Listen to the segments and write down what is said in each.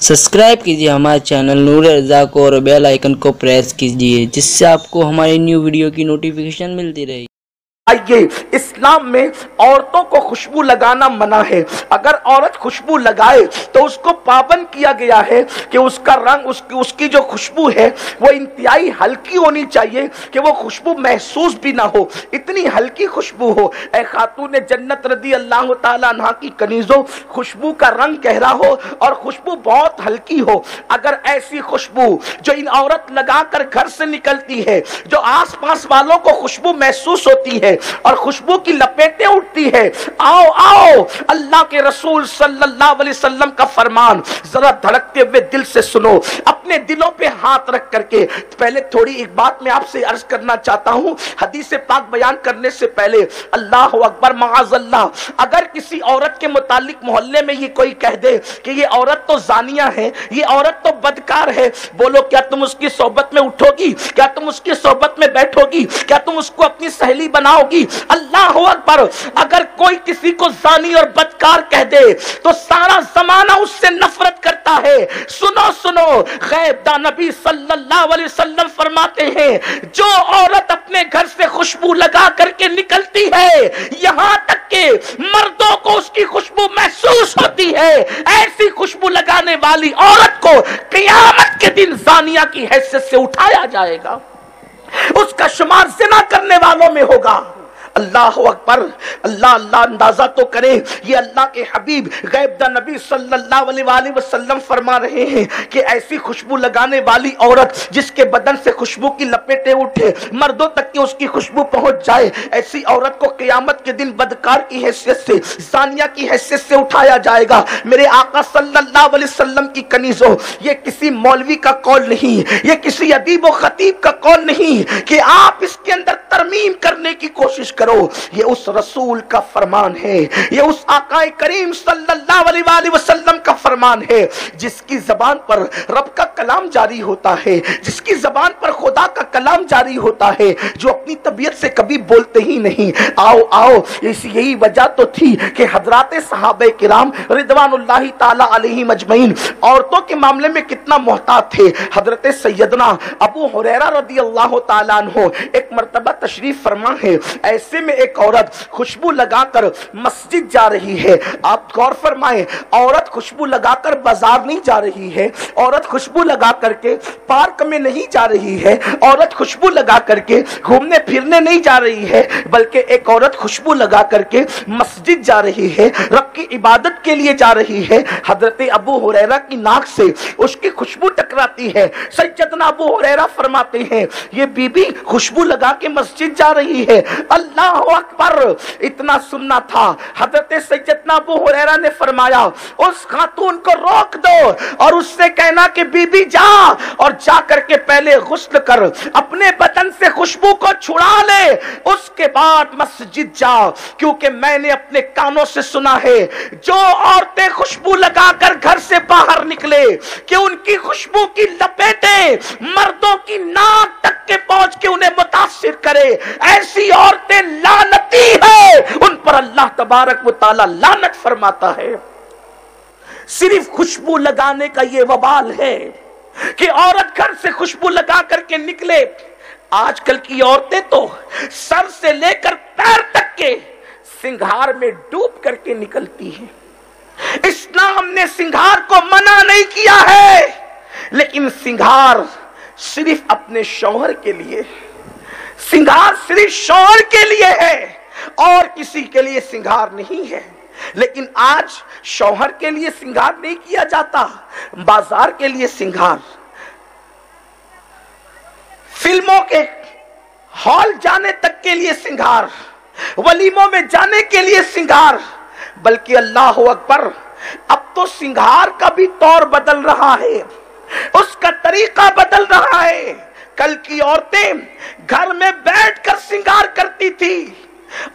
Subscribe कीजिए हमारे channel नूर रज़ा को और बेल आइकन को प्रेस कीजिए जिससे आपको हमारी न्यू वीडियो की नोटिफिकेशन मिलती रहे। आइए, इस्लाम में औरतों को खुशबू लगाना मना है। अगर औरत खुशबू लगाए तो उसको पाबंद किया गया है कि उसका रंग उसकी जो खुशबू है वो इंतहाई हल्की होनी चाहिए कि वो खुशबू महसूस भी ना हो, इतनी हल्की खुशबू हो। ए खातून जन्नत रदी अल्लाह ताला अन्हा की कनीजों, खुशबू का रंग गहरा हो और खुशबू बहुत हल्की हो। अगर ऐसी खुशबू जो इन औरत लगाकर घर से निकलती है, जो आस पास वालों को खुशबू महसूस होती है और खुशबू की लपेटें उठती है, आओ आओ, अल्लाह के रसूल सल्लल्लाहु अलैहि वसल्लम का फरमान जरा धड़कते हुए दिल से सुनो, अपने दिलों पे हाथ रख करके। पहले थोड़ी एक बात मैं आपसे अर्ज करना चाहता हूं, हदीस पाक बयान करने से पहले। अल्लाह अकबर, माअज़ल्लाह, अगर किसी औरत के मुतालिक मोहल्ले में ये कोई कह दे कि ये औरत तो जानिया है, ये औरत तो बदकार है, बोलो क्या तुम उसकी सोहबत में उठोगी? क्या तुम उसकी सोहबत में बैठोगी? क्या तुम उसको अपनी सहेली बनाओगी? अल्लाह अकबर, अगर कोई किसी को जानी और बदकार कह दे तो सारा जमाना उससे नफरत करता है। सुनो सुनो, गैब दा नबी सल्लल्लाहु अलैहि वसल्लम फरमाते हैं, जो औरत अपने घर से खुशबू लगा करके निकलती है, यहां तक के मर्दों को उसकी खुशबू महसूस होती है, ऐसी खुशबू लगाने वाली औरत को क़यामत के दिन जानिया की हैसियत से उठाया जाएगा, उसका शुमार ज़िना करने वालों में होगा। अल्लाह अकबर, अल्लाह अल्लाह, अंदाजा तो करें, ये अल्लाह के हबीब गैब दा नबी सल्लल्लाहु अलैहि वसल्लम फरमा रहे हैं कि ऐसी खुशबू लगाने वाली औरत जिसके बदन से खुशबू की लपेटें उठे, मर्दों तक की उसकी खुशबू पहुंच जाए, ऐसी औरत को क़यामत के दिन बदकार की हैसियत से, जानिया की हैसियत से उठाया जाएगा। मेरे आका सल्लल्लाहु अलैहि वसल्लम की कनीजों, ये किसी मौलवी का कौल नहीं, ये किसी अदीब व खतीब का कौल नहीं कि आप इसके अंदर तरमीम करने की कोशिश करो। ये उस रसूल का फरमान है, ये उस आकाए करीम सल्लल्लाहु अलैहि वसल्लम का फरमान है, जिसकी जबान पर रब का कलाम जारी होता है, जिसकी जबान पर खुदा का कलाम जारी होता है, जो अपनी तबीयत से कभी बोलते ही नहीं। आओ आओ, यही वजह तो थी कि हजरात सहाबे किराम रिदवानुल्लाहि ताला अलैहिम अजमईन औरतों के मामले में कितना मोहतात थे। हजरत सैयदना अबू हुरैरा रदियल्लाहु ताला अन्हु एक मर्तबा तशरीफ फरमा है, ऐसे में एक औरत खुशबू लगाकर मस्जिद जा रही है। आप गौर फरमाएं, औरत खुशबू लगाकर बाजार नहीं जा रही है, औरत खुशबू लगा करके पार्क में नहीं जा रही है, औरत खुशबू लगा करके घूमने फिरने नहीं जा रही है, बल्कि एक औरत खुशबू लगा करके मस्जिद जा रही है, रब की इबादत के लिए जा रही है। हजरत अबू हुरैरा की नाक से उसकी खुशबू टकराती है। सैयदना अबू हुरैरा फरमाते हैं, ये बीबी खुशबू लगा के मस्जिद जा रही है। अल्लाह अकबर, इतना सुनना था। हजरत सैयदना अबू हुरैरा ने फरमाया, उस खातून को रोक दो और उससे कहना कि बीबी जा और जा करके पहले गुस्ल कर, अपने बदन से खुशबू को छुड़ा ले, उसके बाद मस्जिद जा, क्योंकि मैंने अपने कानों से सुना है जो औरतें खुशबू लगाकर घर से बाहर निकले कि उनकी खुशबू की लपेटें मर्दों की नाक तक के पहुंच के उन्हें मुतासिर करे, ऐसी औरतें लानती है, उन पर अल्लाह तबारक व तआला लानत फरमाता है। सिर्फ खुशबू लगाने का ये वबाल है कि औरत घर से खुशबू लगा करके निकले। आजकल की औरतें तो सर से लेकर पैर तक के सिंगार में डूब करके निकलती हैं। इस्लाम ने सिंगार को मना नहीं किया है, लेकिन सिंगार सिर्फ अपने शौहर के लिए, सिंगार सिर्फ शौहर के लिए है और किसी के लिए सिंगार नहीं है। लेकिन आज शौहर के लिए सिंगार नहीं किया जाता, बाजार के लिए सिंगार, फिल्मों के हॉल जाने तक के लिए सिंगार, वलीमों में जाने के लिए सिंगार, बल्कि अल्लाह अकबर, अब तो सिंगार का भी तौर बदल रहा है, उसका तरीका बदल रहा है। कल की औरतें घर में बैठकर सिंगार करती थी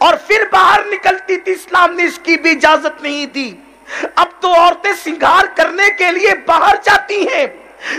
और फिर बाहर निकलती थी, इस्लाम ने इसकी भी इजाजत नहीं दी। अब तो औरतें सिंगार करने के लिए बाहर जाती हैं,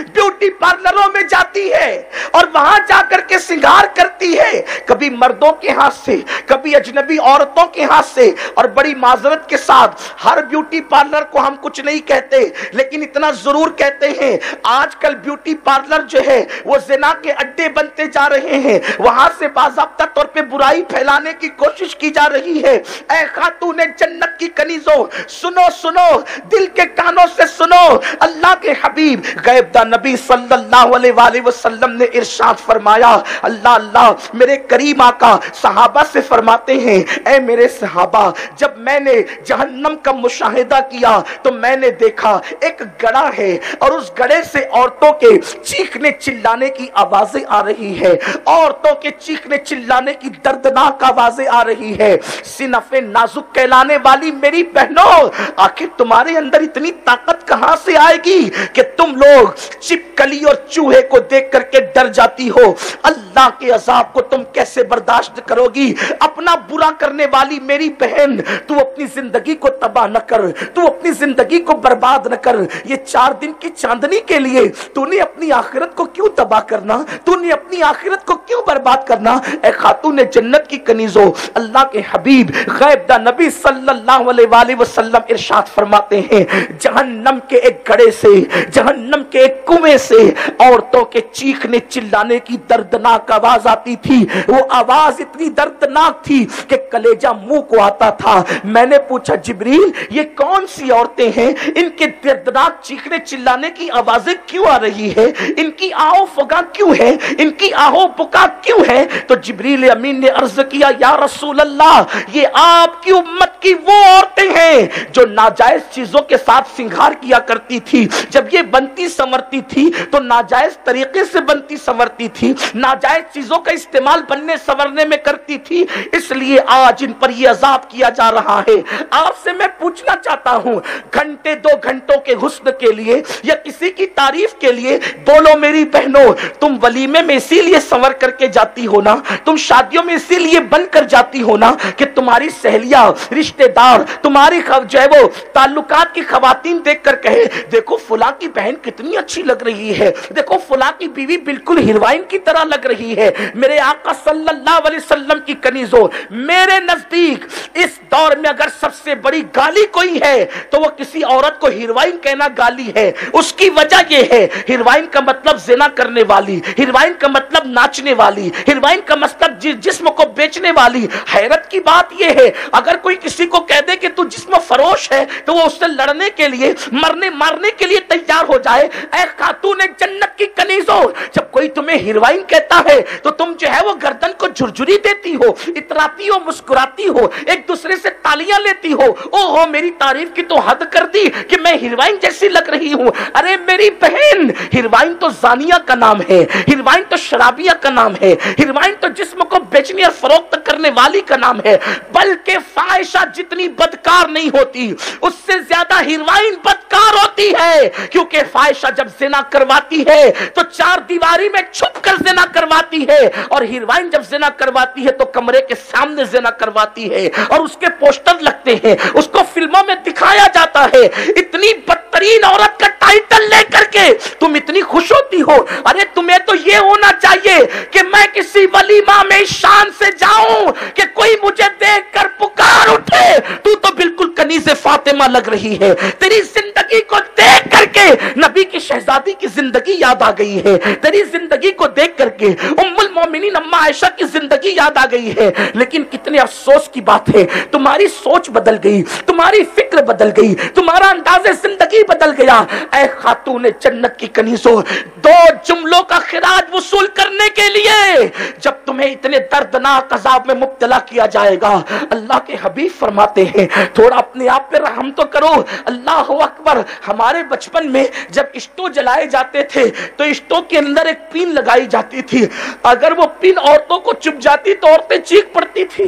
ब्यूटी पार्लरों में जाती है और वहां जाकर के श्रृंगार करती है, कभी मर्दों के हाथ से, कभी अजनबी औरतों के हाथ से। और बड़ी माजरत के साथ हर ब्यूटी पार्लर को हम कुछ नहीं कहते, लेकिन इतना जरूर कहते हैं आजकल ब्यूटी पार्लर जो है वो जिना के अड्डे बनते जा रहे हैं, वहां से बाज़ाब्ता तौर पे बुराई फैलाने की कोशिश की जा रही है। ऐ खातूने जन्नत की कनीजों, सुनो सुनो, दिल के कानों से सुनो। अल्लाह के हबीब गैब दा नबी सल्लल्लाहु अलैहि वसल्लम ने इरशाद फरमाया, अल्लाह अल्लाह मेरे करीम आका सहाबा से फरमाते हैं, ऐ मेरे सहाबा, जब मैंने जहन्नम का मुशाहिदा किया तो मैंने देखा एक गड़ा है और उस गड़े से औरतों के चीखने चिल्लाने की आवाजें आ रही है, औरतों के चीखने चिल्लाने की दर्दनाक आवाजें आ रही है। सिनफे नाजुक कहलाने वाली मेरी बहनों, आखिर तुम्हारे अंदर इतनी ताकत कहां से आएगी कि तुम लोग चिपकली और चूहे को देख करके डर जाती हो? अल्लाह के अजाब को तुम कैसे बर्दाश्त करोगी? अपना बुरा करने वाली मेरी बहन, तू अपनी जिंदगी को तबाह न कर, तू अपनी जिंदगी को बर्बाद न कर। ये 4 दिन की चांदनी के लिए तूने अपनी आखिरत को क्यों तबाह करना? तूने अपनी आखिरत को क्यों बर्बाद करना? ए खातून जन्नत की कनीजों, अल्लाह के हबीब गैब दा नबी सल्लल्लाहु अलैहि वसल्लम इरशाद फरमाते हैं, जहन्नम के एक गड़े से, जहन्नम के एक कुएं से औरतों के चीखने चिल्लाने की दर्दनाक आवाज आती थी। वो आवाज इतनी दर्दनाक थी कि कलेजा मुंह को आता था। मैंने पूछा, जिब्रील ये कौन सी औरतें हैं, इनके दर्दनाक चीखने चिल्लाने की आवाजें क्यों आ रही है, इनकी आओ फगा क्यों है, इनकी आहो पुका क्यों है? तो जिब्रील अमीन ने अर्ज किया, या रसूल अल्लाह, ये आपकी उम्मत की वो औरतें हैं जो नाजायज चीजों के साथ श्रृंगार किया करती थी। जब ये बनती संवरती थी तो नाजायज तरीके से बनती संवरती थी, नाजायज चीजों का इस्तेमाल बनने संवरने में करती थी, इसलिए आज इन पर यह अजाब किया जा रहा है। आपसे मैं पूछना चाहता हूं, घंटे 2 घंटों के हुस्न के लिए या किसी की तारीफ के लिए बोलो मेरी बहनों, तुम वलीमे में इसीलिए संवर करके जाती हो ना, तुम शादियों में इसीलिए बनकर जाती हो ना कि तुम्हारी सहेलियां, रिश्तेदार, तुम्हारी जो है वो ताल्लुकात की खवातीन देखकर कहे, देखो फुला की बहन कितनी अच्छी लग रही है, देखो फुला की बीवी बिल्कुल हीरोइन की तरह लग रही है। मेरे आका सल्लल्लाहु अलैहि वसल्लम की कनीजों, मेरे नजदीक इस दौर में अगर सबसे बड़ी गाली कोई है तो वो किसी औरत को हीरोइन कहना गाली है। उसकी वजह यह है, हीरोइन का मतलब जिना करने वाली, हीरोइन का मतलब नाचने वाली, हीरोइन का मतलब जिस्म को बेचने वाली। हैरत की बात यह है, अगर कोई किसी को कह दे कि तू जिस्म फरोश है तो वो उससे लड़ने के लिए, मरने मारने के लिए तैयार हो जाए। ऐ खातून जन्नत की कनीजों, जब कोई तुम्हें हीरोइन कहता है तो तुम जो है वो गर्दन को झुरझुरी देती हो, इतराती हो, मुस्कुराती हो, एक दूसरे से तालियां लेती हो। ओहो मेरी तारीफ की तो हद कर दी कि मैं हीरोइन जैसी लग रही हूं। अरे मेरी बहन, हीरोइन तो जानिया का नाम है, हीरोइन तो शराबिया का नाम है, हीरोइन तो जिस्म को बेचने और फरोख्त करने वाली का नाम है। बल्कि फाहिशा जितनी बदकार नहीं होती, उससे ज्यादा हीरोइन बदकार होती है, क्योंकि फाहिशा जब जिना करवाती है तो 4 दीवारी में छुप कर जिना करवाती है, और हीरोइन जब जिना करवाती है तो कमरे के सामने जिना करवाती है और उसके पोस्टर लगते हैं, उसको फिल्मों में दिखाया जाता है। इतनी बदतरीन औरत का टाइटल लेकर के तुम इतनी खुश होती हो। अरे तुम्हें तो ये होना चाहिए कि मैं किसी वलीमा में शान से जाऊं कि कोई मुझे देखकर पुकार उठे, तू तो बिल्कुल कनीज़े फातिमा लग रही है। तेरी जिंदगी को देख करके नबी की शहजादी की जिंदगी याद आ गई है, तेरी जिंदगी को देख करके उम्मुल मोमिनीन अम्मा आयशा की जिंदगी याद आ गई है। लेकिन कितने अफसोस की बात है, तुम्हारी सोच बदल गई, तुम्हारी फिक्र बदल गई, तुम्हारा अंदाज़े जिंदगी बदल गया। ऐ खातून जन्नत की कनीज़ों, 2 जुमलों का खिराज वसूल करने के लिए जब तुम्हें इतने दर्दनाक अजाब में मुब्तला किया जाएगा, अल्लाह के हबीब फरमाते हैं थोड़ा अपने आप पे रहम तो करो। अल्लाह अकबर। हमारे बचपन में जब स्टोव जलाए जाते थे तो स्टोव के अंदर एक पिन लगाई जाती थी, अगर वो पिन औरतों को चुभ जाती तो औरतें चीख पड़ती थी।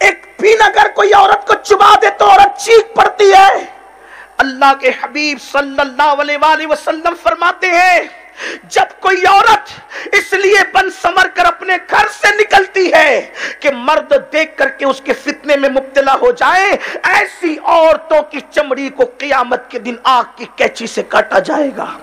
एक पिन अगर कोई औरत को चुभा दे तो औरत चीख पड़ती है। अल्लाह के हबीब सल्लल्लाहु अलैहि वसल्लम फरमाते हैं जब कोई औरत इसलिए बन समर कर अपने घर से निकलती है कि मर्द देख करके उसके फितने में मुब्तला हो जाए, ऐसी औरतों की चमड़ी को क़यामत के दिन आग की कैंची से काटा जाएगा,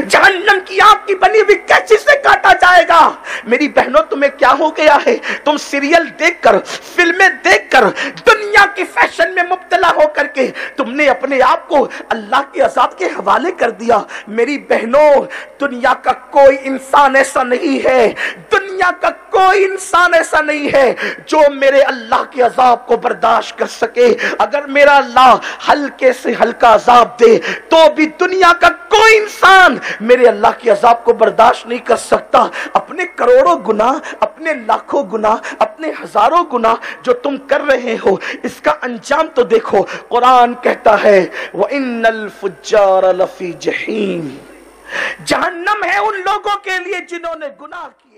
जहन्नम की आग की बनी हुई कैंची से काटा जाएगा। मेरी बहनों, तुम्हें क्या हो गया है? तुम सीरियल देखकर, फिल्में देखकर, दुनिया की फैशन में मुब्तला होकर के तुमने अपने आप को अल्लाह के अज़ाब के हवाले कर दिया। मेरी बहनों, दुनिया का कोई इंसान ऐसा नहीं है, दुनिया का कोई इंसान ऐसा नहीं है जो मेरे अल्लाह के अज़ाब को बर्दाश्त कर सके। अगर मेरा अल्लाह हल्के से हल्का अज़ाब दे तो भी दुनिया का कोई इंसान मेरे अल्लाह के अज़ाब को बर्दाश्त नहीं कर सकता। अपने करोड़ों गुनाह, अपने लाखों गुनाह, अपने हजारों गुनाह जो तुम कर रहे हो, इसका अंजाम तो देखो। कुरान कहता है व इन्नल फुज्जार लफी जहीम, जहन्नम है उन लोगों के लिए जिन्होंने गुनाह किया।